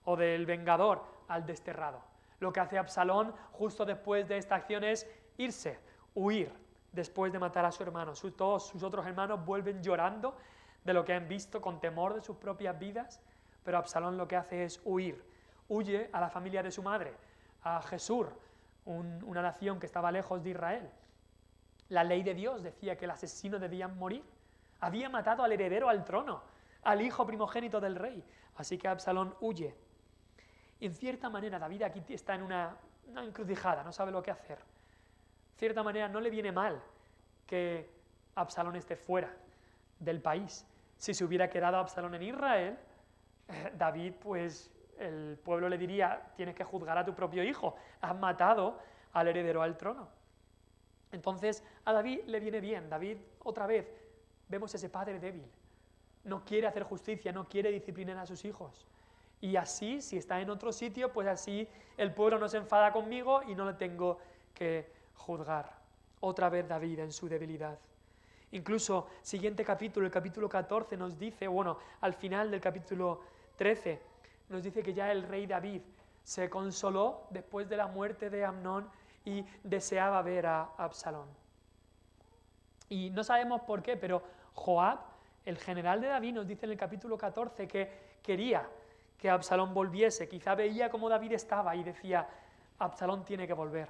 o del vengador al desterrado. Lo que hace Absalón justo después de esta acción es irse, huir, después de matar a su hermano. Todos sus otros hermanos vuelven llorando de lo que han visto, con temor de sus propias vidas, pero Absalón lo que hace es huir. Huye a la familia de su madre, a Jesús, una nación que estaba lejos de Israel. La ley de Dios decía que el asesino debía morir. Había matado al heredero al trono, al hijo primogénito del rey. Así que Absalón huye. Y en cierta manera David aquí está en una encrucijada, no sabe lo que hacer. De cierta manera no le viene mal que Absalón esté fuera del país. Si se hubiera quedado Absalón en Israel, David, pues el pueblo le diría, tienes que juzgar a tu propio hijo, has matado al heredero al trono. Entonces a David le viene bien. David, otra vez, vemos ese padre débil. No quiere hacer justicia, no quiere disciplinar a sus hijos. Y así, si está en otro sitio, pues así el pueblo no se enfada conmigo y no le tengo que juzgar. Otra vez David en su debilidad. Incluso, siguiente capítulo, el capítulo 14 nos dice, bueno, al final del capítulo 13, nos dice que ya el rey David se consoló después de la muerte de Amnón y deseaba ver a Absalón. Y no sabemos por qué, pero Joab, el general de David, nos dice en el capítulo 14 que quería que Absalón volviese. Quizá veía cómo David estaba y decía, Absalón tiene que volver.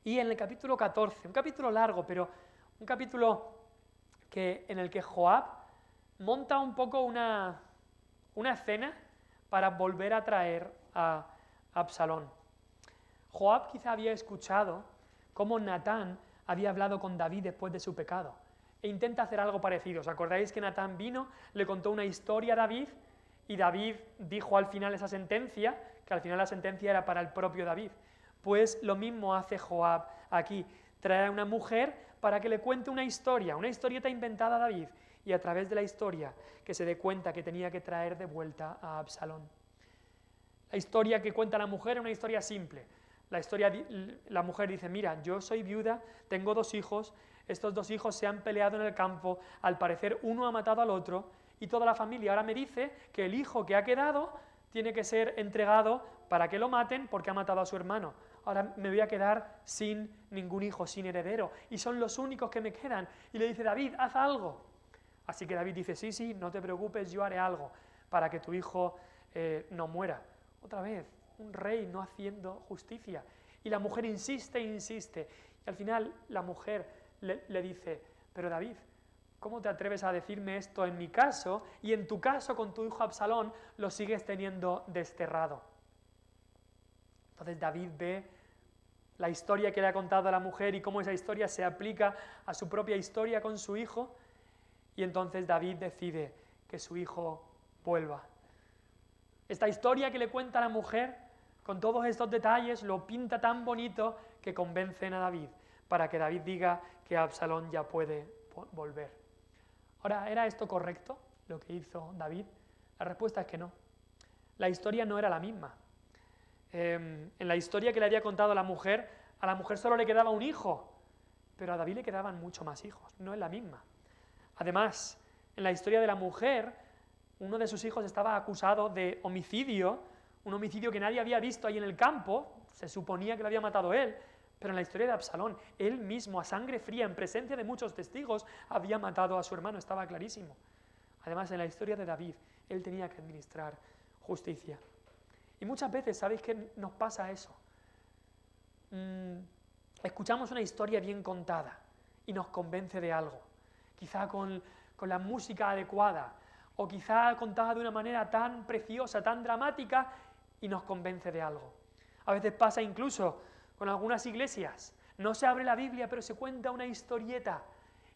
Y en el capítulo 14, un capítulo largo, pero un capítulo en el que Joab monta un poco una escena para volver a traer a Absalón. Joab quizá había escuchado cómo Natán había hablado con David después de su pecado e intenta hacer algo parecido. ¿Os acordáis que Natán vino, le contó una historia a David y David dijo al final esa sentencia, que al final la sentencia era para el propio David? Pues lo mismo hace Joab aquí, trae a una mujer para que le cuente una historieta inventada a David, y a través de la historia que se dé cuenta que tenía que traer de vuelta a Absalón. La historia que cuenta la mujer es una historia simple. La mujer dice, mira, yo soy viuda, tengo 2 hijos, estos 2 hijos se han peleado en el campo, al parecer uno ha matado al otro, y toda la familia ahora me dice que el hijo que ha quedado tiene que ser entregado para que lo maten porque ha matado a su hermano. Ahora me voy a quedar sin ningún hijo, sin heredero, y son los únicos que me quedan. Y le dice, David, haz algo. Así que David dice, sí, no te preocupes, yo haré algo para que tu hijo no muera. Otra vez, un rey no haciendo justicia. Y la mujer insiste, y al final la mujer le dice, pero David, ¿cómo te atreves a decirme esto en mi caso y en tu caso con tu hijo Absalón lo sigues teniendo desterrado? Entonces David ve la historia que le ha contado a la mujer y cómo esa historia se aplica a su propia historia con su hijo, y entonces David decide que su hijo vuelva. Esta historia que le cuenta a la mujer, con todos estos detalles, lo pinta tan bonito que convencen a David, para que David diga que Absalón ya puede volver. Ahora, ¿era esto correcto, lo que hizo David? La respuesta es que no. La historia no era la misma. En la historia que le había contado a la mujer solo le quedaba un hijo, pero a David le quedaban mucho más hijos, no es la misma. Además, en la historia de la mujer, uno de sus hijos estaba acusado de homicidio, un homicidio que nadie había visto ahí en el campo, se suponía que lo había matado él, pero en la historia de Absalón, él mismo, a sangre fría, en presencia de muchos testigos, había matado a su hermano, estaba clarísimo. Además, en la historia de David, él tenía que administrar justicia. Y muchas veces, ¿sabéis qué nos pasa eso? Escuchamos una historia bien contada y nos convence de algo, quizá con la música adecuada, o quizá contada de una manera tan preciosa, tan dramática, y nos convence de algo. A veces pasa incluso con algunas iglesias, no se abre la Biblia, pero se cuenta una historieta,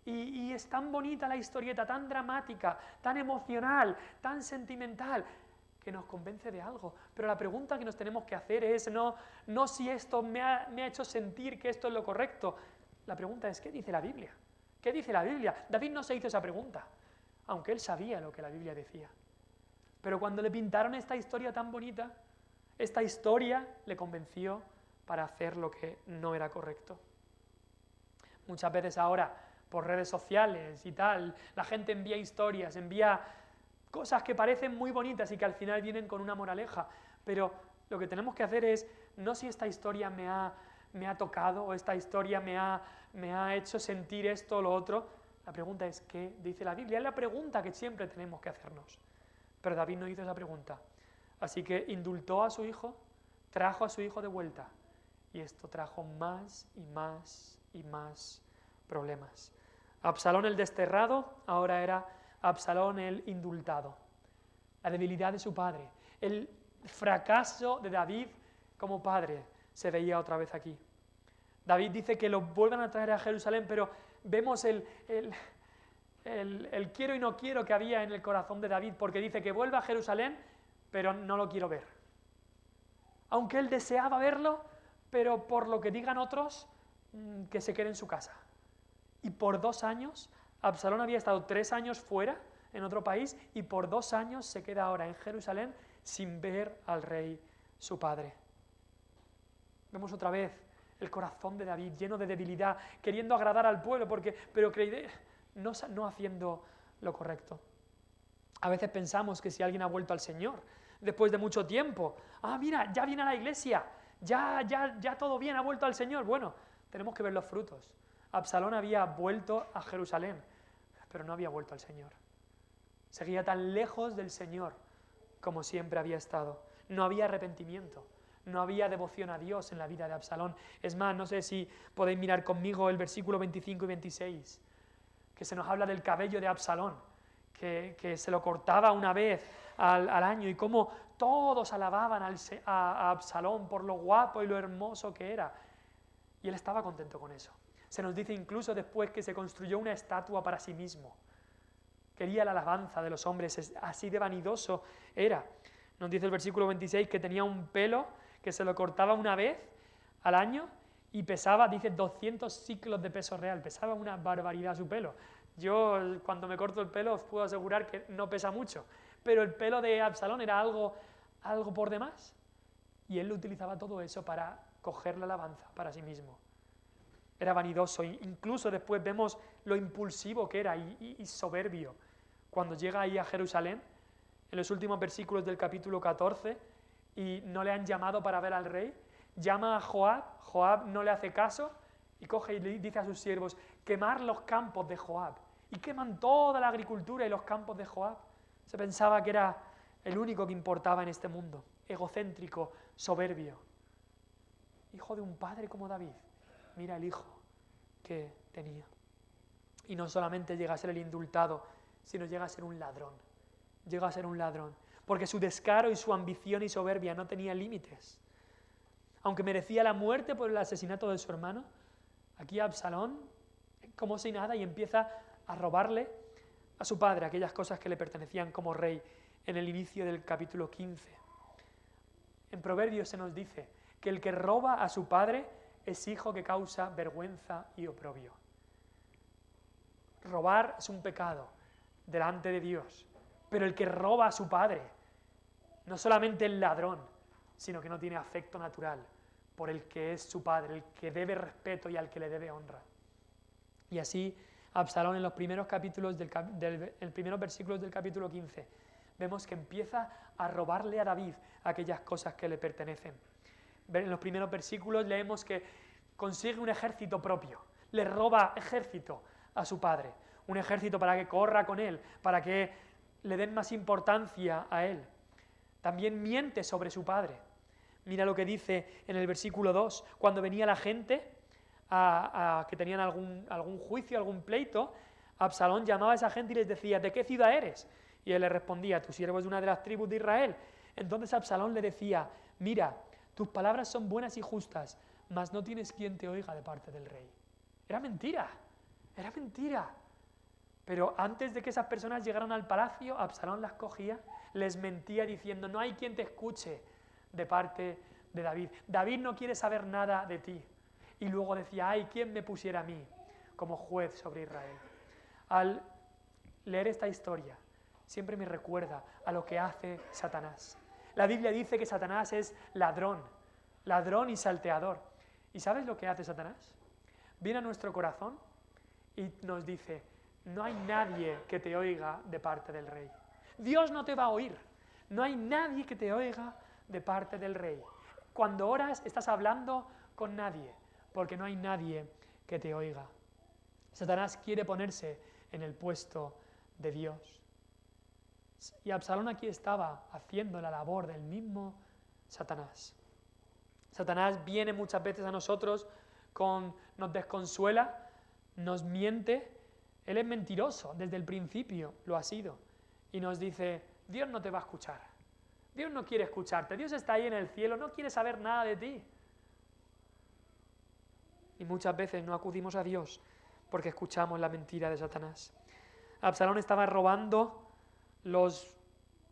y es tan bonita la historieta, tan dramática, tan emocional, tan sentimental, que nos convence de algo. Pero la pregunta que nos tenemos que hacer es no si esto me ha hecho sentir que esto es lo correcto. La pregunta es, ¿qué dice la Biblia? ¿Qué dice la Biblia? David no se hizo esa pregunta, aunque él sabía lo que la Biblia decía. Pero cuando le pintaron esta historia tan bonita, esta historia le convenció para hacer lo que no era correcto. Muchas veces ahora, por redes sociales y tal, la gente envía historias, envía cosas que parecen muy bonitas y que al final vienen con una moraleja, pero lo que tenemos que hacer es, no si esta historia me ha tocado o esta historia me ha hecho sentir esto o lo otro. La pregunta es, ¿qué dice la Biblia? Es la pregunta que siempre tenemos que hacernos. Pero David no hizo esa pregunta. Así que indultó a su hijo, trajo a su hijo de vuelta, y esto trajo más y más y más problemas. Absalón el desterrado ahora era Absalón el indultado. La debilidad de su padre, el fracaso de David como padre se veía otra vez aquí. David dice que lo vuelvan a traer a Jerusalén, pero vemos el quiero y no quiero que había en el corazón de David, porque dice que vuelva a Jerusalén, pero no lo quiero ver. Aunque él deseaba verlo, pero por lo que digan otros, que se quede en su casa. Y por 2 años, Absalón había estado 3 años fuera, en otro país, y por 2 años se queda ahora en Jerusalén sin ver al rey su padre. Vemos otra vez el corazón de David lleno de debilidad, queriendo agradar al pueblo, pero no haciendo lo correcto. A veces pensamos que si alguien ha vuelto al Señor después de mucho tiempo, mira, ya viene a la iglesia, ya todo bien, ha vuelto al Señor. Bueno, tenemos que ver los frutos. Absalón había vuelto a Jerusalén, pero no había vuelto al Señor. Seguía tan lejos del Señor como siempre había estado. No había arrepentimiento, no había devoción a Dios en la vida de Absalón. Es más, no sé si podéis mirar conmigo el versículo 25 y 26, que se nos habla del cabello de Absalón, que se lo cortaba una vez al año, y cómo todos alababan a Absalón por lo guapo y lo hermoso que era. Y él estaba contento con eso. Se nos dice incluso después que se construyó una estatua para sí mismo. Quería la alabanza de los hombres, así de vanidoso era. Nos dice el versículo 26 que tenía un pelo que se lo cortaba una vez al año y pesaba, dice, 200 ciclos de peso real. Pesaba una barbaridad su pelo. Yo, cuando me corto el pelo, os puedo asegurar que no pesa mucho. Pero el pelo de Absalón era algo por demás. Y él utilizaba todo eso para coger la alabanza para sí mismo. Era vanidoso. Incluso después vemos lo impulsivo que era y soberbio. Cuando llega ahí a Jerusalén, en los últimos versículos del capítulo 14, y no le han llamado para ver al rey, llama a Joab, Joab no le hace caso, y coge y le dice a sus siervos, quemar los campos de Joab. Y queman toda la agricultura y los campos de Joab. Se pensaba que era el único que importaba en este mundo, egocéntrico, soberbio. Hijo de un padre como David, mira el hijo que tenía. Y no solamente llega a ser el indultado, sino llega a ser un ladrón. Llega a ser un ladrón, porque su descaro y su ambición y soberbia no tenían límites. Aunque merecía la muerte por el asesinato de su hermano, aquí Absalón, como si nada, y empieza a robarle a su padre aquellas cosas que le pertenecían como rey en el inicio del capítulo 15. En Proverbios se nos dice que el que roba a su padre es hijo que causa vergüenza y oprobio. Robar es un pecado delante de Dios, pero el que roba a su padre no solamente es ladrón, sino que no tiene afecto natural por el que es su padre, el que debe respeto y al que le debe honra. Y así Absalón en los primeros capítulos primeros versículos del capítulo 15 vemos que empieza a robarle a David aquellas cosas que le pertenecen. En los primeros versículos leemos que consigue un ejército propio, le roba ejército a su padre, un ejército para que corra con él, para que le den más importancia a él. También miente sobre su padre. Mira lo que dice en el versículo 2, cuando venía la gente que tenían algún juicio, algún pleito, Absalón llamaba a esa gente y les decía, ¿de qué ciudad eres? Y él le respondía, tu siervo es de una de las tribus de Israel. Entonces Absalón le decía, mira, tus palabras son buenas y justas, mas no tienes quien te oiga de parte del rey. Era mentira. Pero antes de que esas personas llegaran al palacio, Absalón las cogía, les mentía diciendo, no hay quien te escuche de parte de David. David no quiere saber nada de ti. Y luego decía, ay, ¿quién me pusiera a mí como juez sobre Israel? Al leer esta historia, siempre me recuerda a lo que hace Satanás. La Biblia dice que Satanás es ladrón y salteador. ¿Y sabes lo que hace Satanás? Viene a nuestro corazón y nos dice, no hay nadie que te oiga de parte del rey. Dios no te va a oír. No hay nadie que te oiga de parte del rey. Cuando oras estás hablando con nadie, porque no hay nadie que te oiga. Satanás quiere ponerse en el puesto de Dios. Y Absalón aquí estaba haciendo la labor del mismo Satanás. Satanás viene muchas veces a nosotros, nos desconsuela, nos miente. Él es mentiroso, desde el principio lo ha sido. Y nos dice, Dios no te va a escuchar. Dios no quiere escucharte. Dios está ahí en el cielo, no quiere saber nada de ti. Y muchas veces no acudimos a Dios porque escuchamos la mentira de Satanás. Absalón estaba robando los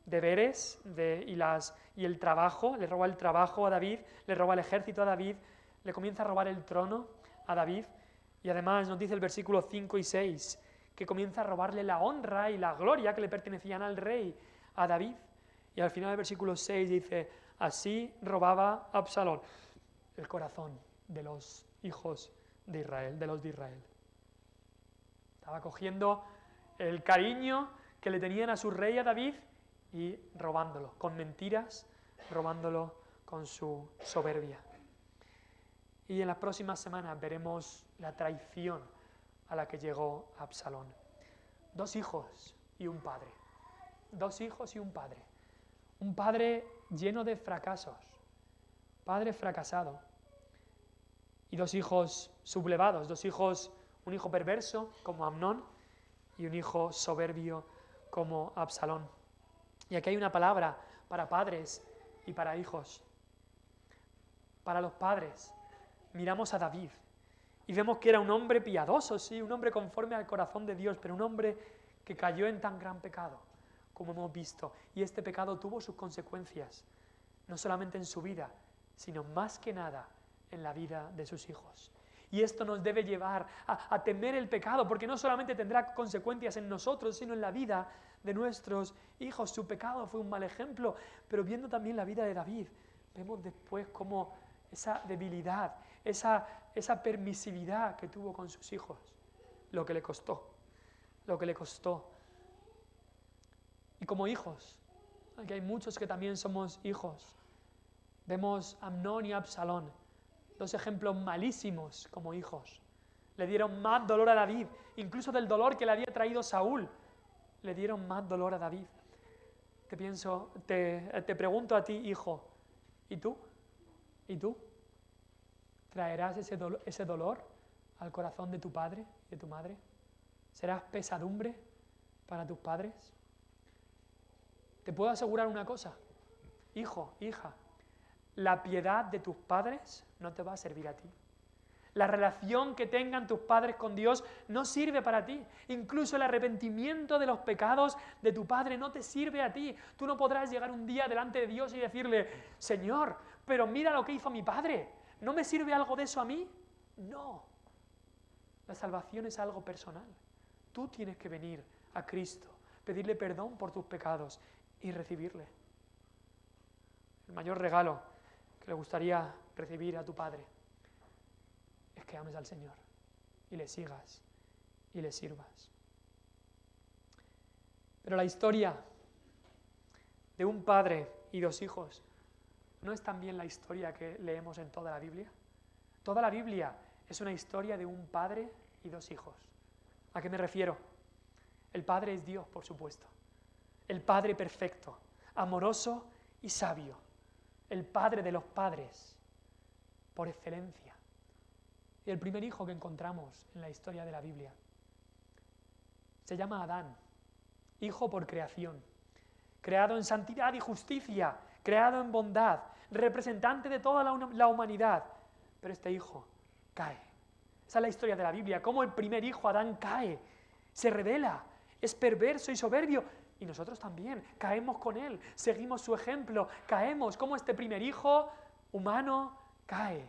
deberes y el trabajo, le roba el trabajo a David, le roba el ejército a David, le comienza a robar el trono a David, y además nos dice el versículo 5 y 6, que comienza a robarle la honra y la gloria que le pertenecían al rey, a David. Y al final del versículo 6 dice, así robaba Absalón el corazón de los hijos de Israel, de los de Israel. Estaba cogiendo el cariño que le tenían a su rey, a David, y robándolo, con mentiras, robándolo con su soberbia. Y en las próximas semanas veremos la traición a la que llegó Absalón. 2 hijos y un padre. 2 hijos y un padre. Un padre lleno de fracasos. Padre fracasado. Y 2 hijos sublevados. 2 hijos, un hijo perverso como Amnón y un hijo soberbio como Absalón. Y aquí hay una palabra para padres y para hijos. Para los padres, miramos a David y vemos que era un hombre piadoso, sí, un hombre conforme al corazón de Dios, pero un hombre que cayó en tan gran pecado, como hemos visto. Y este pecado tuvo sus consecuencias, no solamente en su vida, sino más que nada en la vida de sus hijos. Y esto nos debe llevar a temer el pecado, porque no solamente tendrá consecuencias en nosotros, sino en la vida de nuestros hijos. Su pecado fue un mal ejemplo, pero viendo también la vida de David, vemos después cómo esa debilidad, esa permisividad que tuvo con sus hijos, lo que le costó. Y como hijos, aquí hay muchos que también somos hijos, vemos a Amnón y a Absalón, 2 ejemplos malísimos como hijos. Le dieron más dolor a David, incluso del dolor que le había traído Saúl, le dieron más dolor a David. Te pregunto a ti, hijo, ¿y tú? ¿Y tú? ¿Traerás ese dolor al corazón de tu padre y de tu madre? ¿Serás pesadumbre para tus padres? Te puedo asegurar una cosa, hijo, hija, la piedad de tus padres no te va a servir a ti. La relación que tengan tus padres con Dios no sirve para ti. Incluso el arrepentimiento de los pecados de tu padre no te sirve a ti. Tú no podrás llegar un día delante de Dios y decirle, Señor, pero mira lo que hizo mi padre. ¿No me sirve algo de eso a mí? No. La salvación es algo personal. Tú tienes que venir a Cristo, pedirle perdón por tus pecados y recibirle. El mayor regalo que le gustaría recibir a tu padre es que ames al Señor y le sigas y le sirvas. Pero la historia de un padre y 2 hijos ¿no es también la historia que leemos en toda la Biblia? Toda la Biblia es una historia de un padre y 2 hijos. ¿A qué me refiero? El padre es Dios, por supuesto. El padre perfecto, amoroso y sabio. El padre de los padres, por excelencia. Y el primer hijo que encontramos en la historia de la Biblia se llama Adán, hijo por creación, creado en santidad y justicia, creado en bondad, representante de toda la humanidad. Pero este hijo cae. Esa es la historia de la Biblia, cómo el primer hijo, Adán, cae, se rebela, es perverso y soberbio. Y nosotros también caemos con él, seguimos su ejemplo, caemos, como este primer hijo humano cae.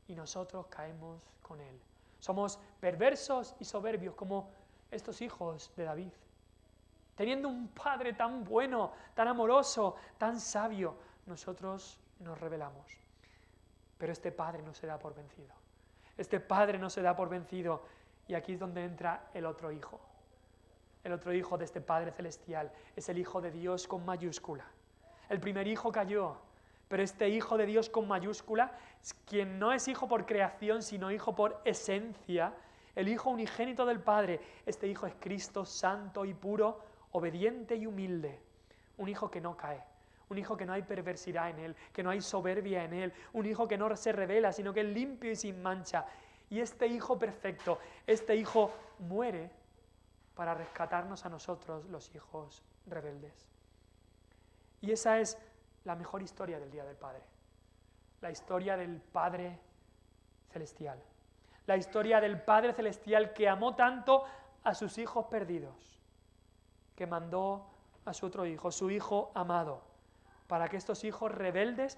Y nosotros caemos con él. Somos perversos y soberbios como estos hijos de David. Teniendo un padre tan bueno, tan amoroso, tan sabio, nosotros nos rebelamos. Pero este padre no se da por vencido. Este padre no se da por vencido. Y aquí es donde entra el otro hijo. El otro hijo de este Padre Celestial es el Hijo de Dios con mayúscula. El primer hijo cayó, pero este Hijo de Dios con mayúscula, quien no es hijo por creación, sino hijo por esencia, el Hijo unigénito del Padre, este Hijo es Cristo santo y puro, obediente y humilde. Un hijo que no cae, un hijo que no hay perversidad en él, que no hay soberbia en él, un hijo que no se revela, sino que es limpio y sin mancha. Y este Hijo perfecto, este Hijo muere para rescatarnos a nosotros, los hijos rebeldes. Y esa es la mejor historia del Día del Padre. La historia del Padre Celestial. La historia del Padre Celestial que amó tanto a sus hijos perdidos, que mandó a su otro hijo, su hijo amado, para que estos hijos rebeldes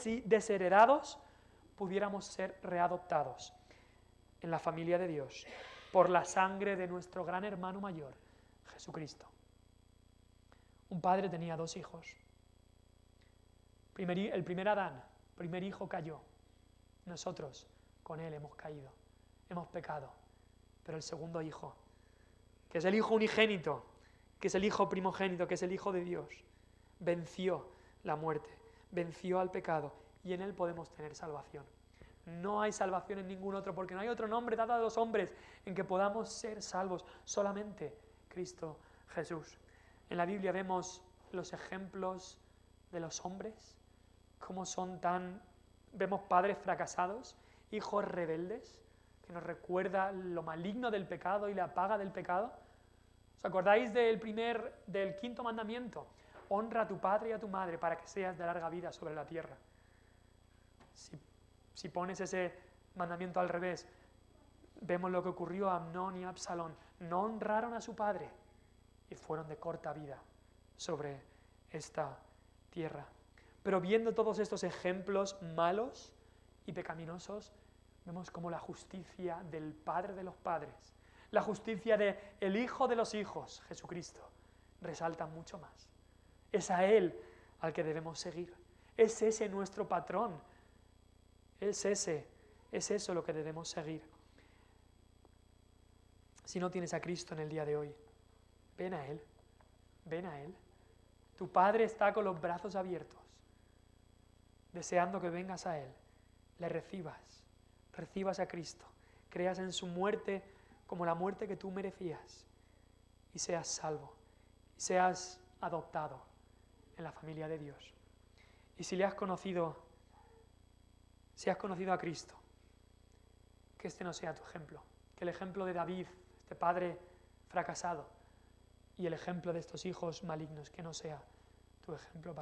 y desheredados, pudiéramos ser readoptados en la familia de Dios por la sangre de nuestro gran hermano mayor, Jesucristo. Un padre tenía 2 hijos. El primer Adán, primer hijo, cayó. Nosotros con él hemos caído, hemos pecado. Pero el segundo hijo, que es el hijo unigénito, que es el hijo primogénito, que es el hijo de Dios, venció la muerte, venció al pecado, y en él podemos tener salvación. No hay salvación en ningún otro, porque no hay otro nombre dado a los hombres en que podamos ser salvos, solamente Cristo Jesús. En la Biblia vemos los ejemplos de los hombres, cómo vemos padres fracasados, hijos rebeldes, que nos recuerda lo maligno del pecado y la paga del pecado. ¿Os acordáis del 5.º mandamiento? Honra a tu padre y a tu madre para que seas de larga vida sobre la tierra. Si pones ese mandamiento al revés, vemos lo que ocurrió a Amnón y a Absalón. No honraron a su padre y fueron de corta vida sobre esta tierra. Pero viendo todos estos ejemplos malos y pecaminosos, vemos como la justicia del Padre de los padres, la justicia del Hijo de los hijos, Jesucristo, resalta mucho más. Es a Él al que debemos seguir. Es ese nuestro patrón. Es eso lo que debemos seguir. Si no tienes a Cristo en el día de hoy, ven a Él, ven a Él. Tu Padre está con los brazos abiertos, deseando que vengas a Él, le recibas a Cristo, creas en su muerte como la muerte que tú merecías y seas salvo, y seas adoptado en la familia de Dios. Y si has conocido a Cristo, que este no sea tu ejemplo, que el ejemplo de David, este padre fracasado, y el ejemplo de estos hijos malignos, que no sea tu ejemplo para